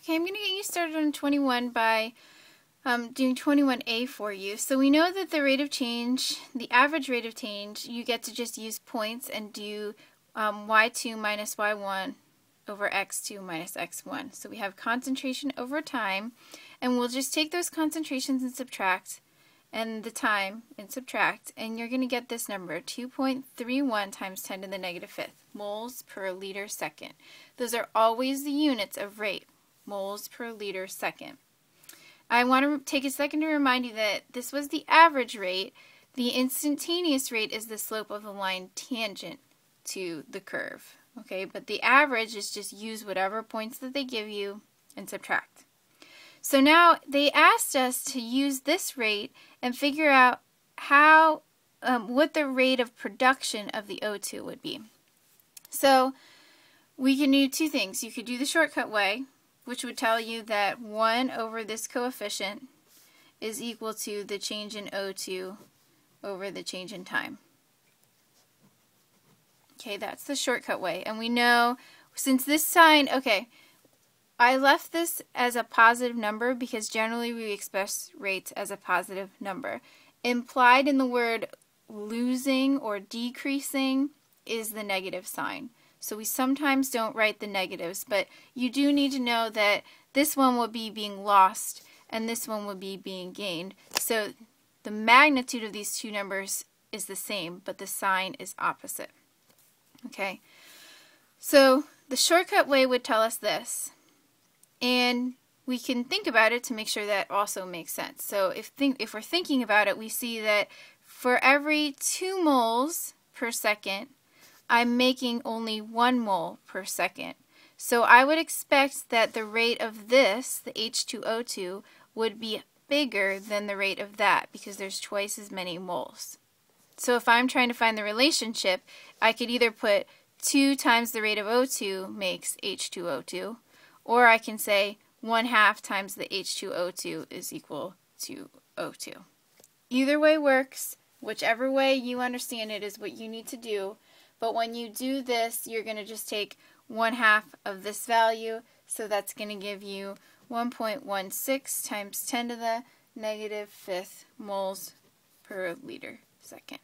Okay, I'm going to get you started on 21 by doing 21A for you. So we know that the rate of change, the average rate of change, you get to just use points and do y2 minus y1 over x2 minus x1. So we have concentration over time, and we'll just take those concentrations and subtract, and the time and subtract, and you're going to get this number, 2.31 times 10 to the negative fifth moles per liter second. Those are always the units of rate, moles per liter second. I want to take a second to remind you that this was the average rate. The instantaneous rate is the slope of the line tangent to the curve. Okay, but the average is just use whatever points that they give you and subtract. So now they asked us to use this rate and figure out how what the rate of production of the O2 would be. So we can do two things. You could do the shortcut way, which would tell you that 1 over this coefficient is equal to the change in O2 over the change in time. Okay, that's the shortcut way. And we know, since this sign, okay, I left this as a positive number because generally we express rates as a positive number. Implied in the word losing or decreasing is the negative sign. So we sometimes don't write the negatives, but you do need to know that this one will be being lost and this one will be being gained. So the magnitude of these two numbers is the same, but the sign is opposite. Okay, so the shortcut way would tell us this, and we can think about it to make sure that also makes sense. So if we're thinking about it, we see that for every 2 moles per second, I'm making only 1 mole per second. So I would expect that the rate of this, the H2O2, would be bigger than the rate of that because there's twice as many moles. So if I'm trying to find the relationship, I could either put 2 times the rate of O2 makes H2O2, or I can say 1/2 times the H2O2 is equal to O2. Either way works. Whichever way you understand it is what you need to do. But when you do this, you're going to just take 1/2 of this value, so that's going to give you 1.16 times 10 to the negative fifth moles per liter second.